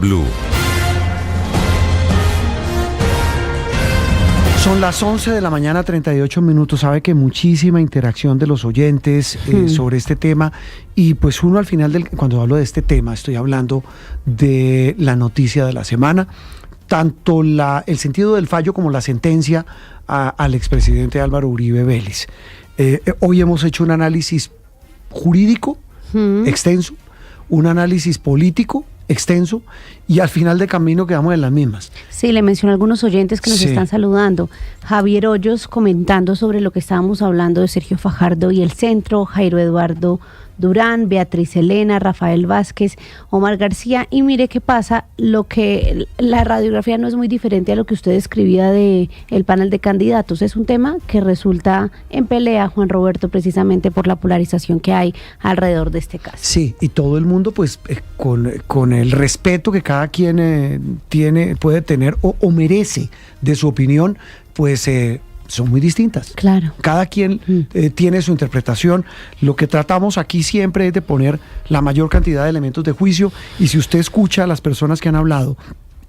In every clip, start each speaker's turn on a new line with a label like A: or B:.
A: Blue.
B: Son las 11 de la mañana, 38 minutos. Sabe que muchísima interacción de los oyentes sobre este tema. Y pues uno al final, cuando hablo de este tema, estoy hablando de la noticia de la semana. Tanto el sentido del fallo como la sentencia al expresidente Álvaro Uribe Vélez. Hoy hemos hecho un análisis jurídico extenso, un análisis político extenso, y al final de camino quedamos en las mismas.
C: Sí, le menciono a algunos oyentes que nos están saludando. Javier Hoyos comentando sobre lo que estábamos hablando de Sergio Fajardo y el centro, Jairo Eduardo Durán, Beatriz Elena, Rafael Vázquez, Omar García, y mire qué pasa, la radiografía no es muy diferente a lo que usted escribía de el panel de candidatos. Es un tema que resulta en pelea, Juan Roberto, precisamente por la polarización que hay alrededor de este caso. Sí, y todo el mundo pues con el respeto que cada quien puede tener o merece de su opinión, pues son muy distintas. Claro. Cada quien tiene su interpretación. Lo que tratamos aquí siempre es de poner la mayor cantidad de elementos de juicio, y si usted escucha a las personas que han hablado,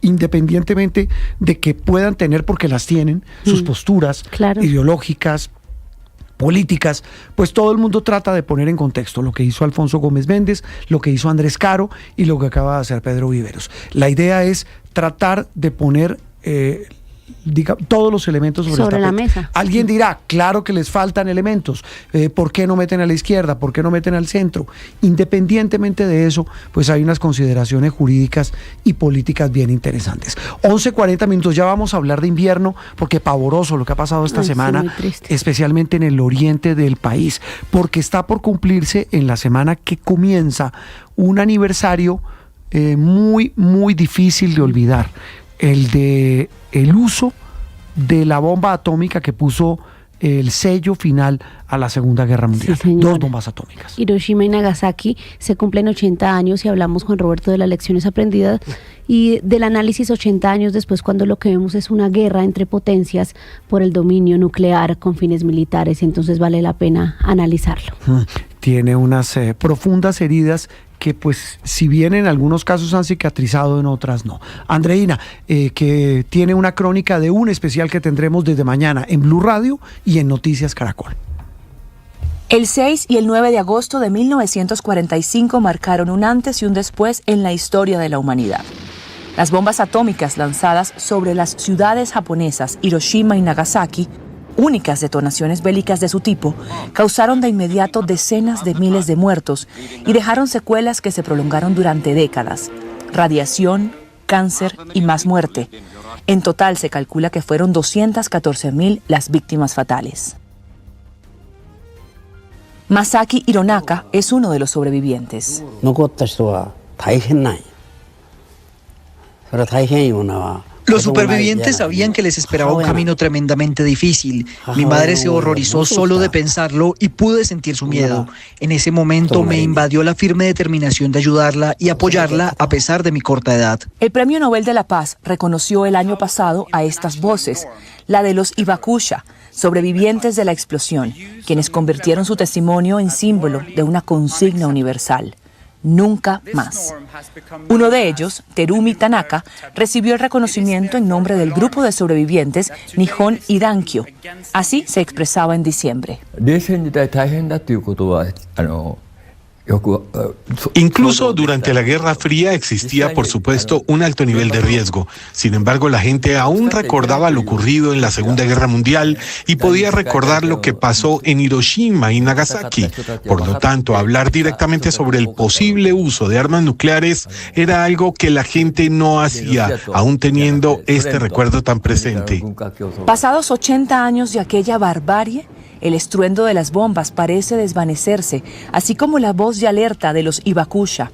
C: independientemente de que puedan tener, porque las tienen, sus posturas ideológicas, políticas, pues todo el mundo trata de poner en contexto lo que hizo Alfonso Gómez Méndez, lo que hizo Andrés Caro y lo que acaba de hacer Pedro Viveros. La idea es tratar de poner todos los elementos sobre la mesa. Alguien dirá, claro que les faltan elementos, ¿por qué no meten a la izquierda? ¿Por qué no meten al centro? Independientemente de eso, pues hay unas consideraciones jurídicas y políticas bien interesantes. 11:40 minutos, ya vamos a hablar de invierno, porque pavoroso lo que ha pasado esta semana, especialmente en el oriente del país, porque está por cumplirse en la semana que comienza un aniversario muy, muy difícil de olvidar, el uso de la bomba atómica que puso el sello final a la Segunda Guerra Mundial. Sí, 2 bombas atómicas. Hiroshima y Nagasaki se cumplen 80 años y hablamos, Juan Roberto, de las lecciones aprendidas y del análisis 80 años después, cuando lo que vemos es una guerra entre potencias por el dominio nuclear con fines militares. Entonces vale la pena analizarlo. Tiene unas profundas heridas que pues si bien en algunos casos han cicatrizado, en otras no. Andreina, que tiene una crónica de un especial que tendremos desde mañana en Blue Radio y en Noticias Caracol.
D: El 6 y el 9 de agosto de 1945 marcaron un antes y un después en la historia de la humanidad. Las bombas atómicas lanzadas sobre las ciudades japonesas Hiroshima y Nagasaki, únicas detonaciones bélicas de su tipo, causaron de inmediato decenas de miles de muertos y dejaron secuelas que se prolongaron durante décadas: radiación, cáncer y más muerte. En total se calcula que fueron 214.000 las víctimas fatales. Masaki Hironaka es uno de los sobrevivientes.
E: Los supervivientes sabían que les esperaba un camino tremendamente difícil. Mi madre se horrorizó solo de pensarlo y pude sentir su miedo. En ese momento me invadió la firme determinación de ayudarla y apoyarla a pesar de mi corta edad.
D: El Premio Nobel de la Paz reconoció el año pasado a estas voces, la de los Hibakusha, sobrevivientes de la explosión, quienes convirtieron su testimonio en símbolo de una consigna universal: nunca más. Uno de ellos, Terumi Tanaka, recibió el reconocimiento en nombre del grupo de sobrevivientes Nihon Hidankyo. Así se expresaba en diciembre.
F: Incluso durante la Guerra Fría existía, por supuesto, un alto nivel de riesgo. Sin embargo, la gente aún recordaba lo ocurrido en la Segunda Guerra Mundial y podía recordar lo que pasó en Hiroshima y Nagasaki. Por lo tanto, hablar directamente sobre el posible uso de armas nucleares era algo que la gente no hacía, aún teniendo este recuerdo tan presente.
D: Pasados 80 años de aquella barbarie, el estruendo de las bombas parece desvanecerse, así como la voz de alerta de los Hibakusha.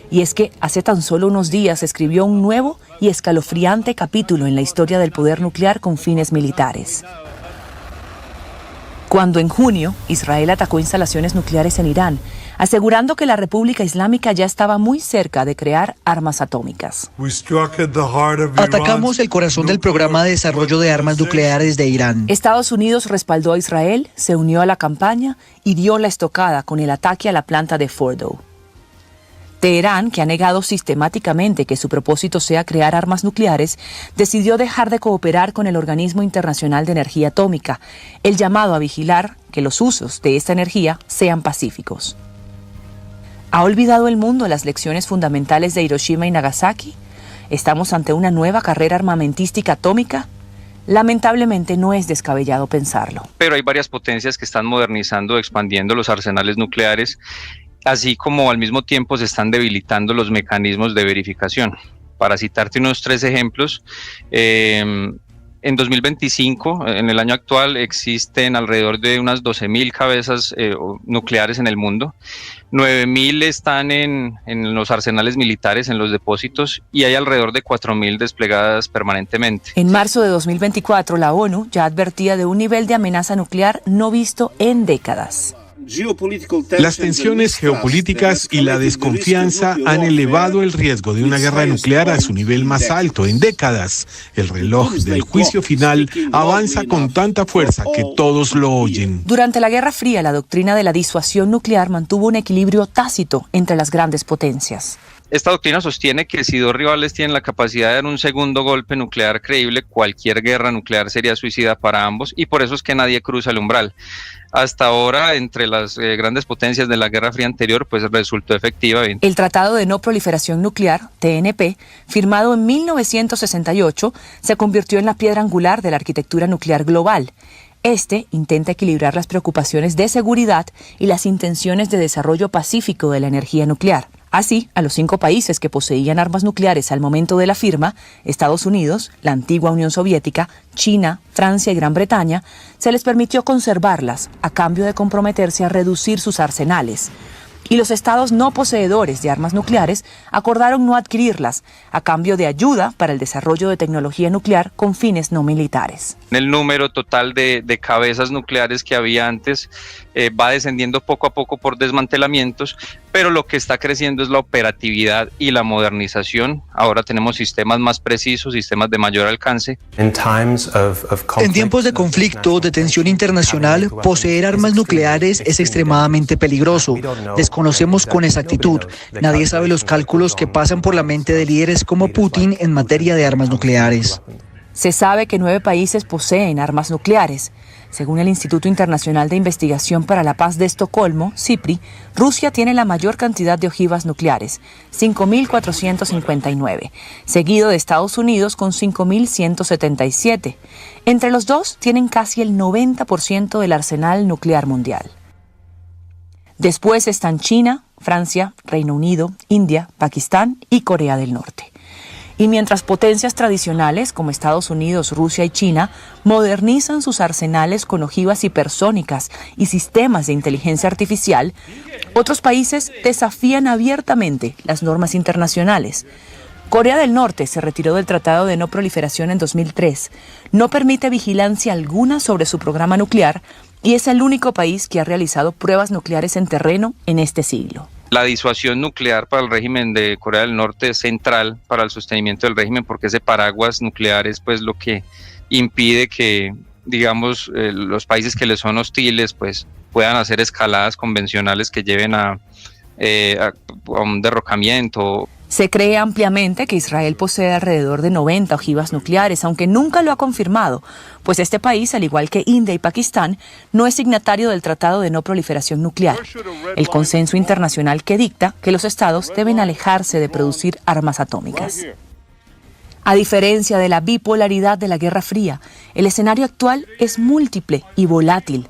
D: Y es que hace tan solo unos días se escribió un nuevo y escalofriante capítulo en la historia del poder nuclear con fines militares. Cuando en junio Israel atacó instalaciones nucleares en Irán, asegurando que la República Islámica ya estaba muy cerca de crear armas atómicas.
E: Atacamos el corazón del programa de desarrollo de armas nucleares de Irán.
D: Estados Unidos respaldó a Israel, se unió a la campaña y dio la estocada con el ataque a la planta de Fordow. Teherán, que ha negado sistemáticamente que su propósito sea crear armas nucleares, decidió dejar de cooperar con el Organismo Internacional de Energía Atómica, el llamado a vigilar que los usos de esta energía sean pacíficos. ¿Ha olvidado el mundo las lecciones fundamentales de Hiroshima y Nagasaki? ¿Estamos ante una nueva carrera armamentística atómica? Lamentablemente no es descabellado pensarlo.
A: Pero hay varias potencias que están modernizando, expandiendo los arsenales nucleares, así como al mismo tiempo se están debilitando los mecanismos de verificación. Para citarte unos 3 ejemplos, en 2025, en el año actual, existen alrededor de unas 12.000 cabezas nucleares en el mundo. 9.000 están en los arsenales militares, en los depósitos, y hay alrededor de 4.000 desplegadas permanentemente.
D: En marzo de 2024, la ONU ya advertía de un nivel de amenaza nuclear no visto en décadas.
F: Las tensiones geopolíticas y la desconfianza han elevado el riesgo de una guerra nuclear a su nivel más alto en décadas. El reloj del juicio final avanza con tanta fuerza que todos lo oyen.
D: Durante la Guerra Fría, la doctrina de la disuasión nuclear mantuvo un equilibrio tácito entre las grandes potencias.
A: Esta doctrina sostiene que si 2 rivales tienen la capacidad de dar un segundo golpe nuclear creíble, cualquier guerra nuclear sería suicida para ambos, y por eso es que nadie cruza el umbral. Hasta ahora, entre las grandes potencias de la Guerra Fría anterior, pues resultó efectiva.
D: El Tratado de No Proliferación Nuclear, TNP, firmado en 1968, se convirtió en la piedra angular de la arquitectura nuclear global. Este intenta equilibrar las preocupaciones de seguridad y las intenciones de desarrollo pacífico de la energía nuclear. Así, a los 5 países que poseían armas nucleares al momento de la firma, Estados Unidos, la antigua Unión Soviética, China, Francia y Gran Bretaña, se les permitió conservarlas a cambio de comprometerse a reducir sus arsenales. Y los estados no poseedores de armas nucleares acordaron no adquirirlas a cambio de ayuda para el desarrollo de tecnología nuclear con fines no militares.
A: El número total de cabezas nucleares que había antes va descendiendo poco a poco por desmantelamientos, pero lo que está creciendo es la operatividad y la modernización. Ahora tenemos sistemas más precisos, sistemas de mayor alcance.
E: En tiempos de conflicto, de tensión internacional, poseer armas nucleares es extremadamente peligroso. Desconocemos con exactitud. Nadie sabe los cálculos que pasan por la mente de líderes como Putin en materia de armas nucleares.
D: Se sabe que 9 países poseen armas nucleares. Según el Instituto Internacional de Investigación para la Paz de Estocolmo, CIPRI, Rusia tiene la mayor cantidad de ojivas nucleares, 5.459, seguido de Estados Unidos con 5.177. Entre los dos tienen casi el 90% del arsenal nuclear mundial. Después están China, Francia, Reino Unido, India, Pakistán y Corea del Norte. Y mientras potencias tradicionales como Estados Unidos, Rusia y China modernizan sus arsenales con ojivas hipersónicas y sistemas de inteligencia artificial, otros países desafían abiertamente las normas internacionales. Corea del Norte se retiró del Tratado de No Proliferación en 2003, no permite vigilancia alguna sobre su programa nuclear y es el único país que ha realizado pruebas nucleares en terreno en este siglo.
A: La disuasión nuclear para el régimen de Corea del Norte es central para el sostenimiento del régimen, porque ese paraguas nuclear es pues lo que impide que, digamos, los países que les son hostiles pues puedan hacer escaladas convencionales que lleven a un derrocamiento.
D: Se cree ampliamente que Israel posee alrededor de 90 ojivas nucleares, aunque nunca lo ha confirmado, pues este país, al igual que India y Pakistán, no es signatario del Tratado de No Proliferación Nuclear, el consenso internacional que dicta que los estados deben alejarse de producir armas atómicas. A diferencia de la bipolaridad de la Guerra Fría, el escenario actual es múltiple y volátil.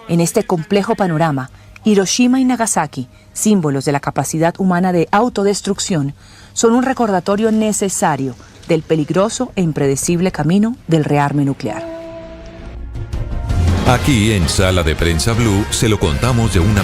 D: En este complejo panorama, Hiroshima y Nagasaki, símbolos de la capacidad humana de autodestrucción, son un recordatorio necesario del peligroso e impredecible camino del rearme nuclear.
G: Aquí en Sala de Prensa Blue se lo contamos de una manera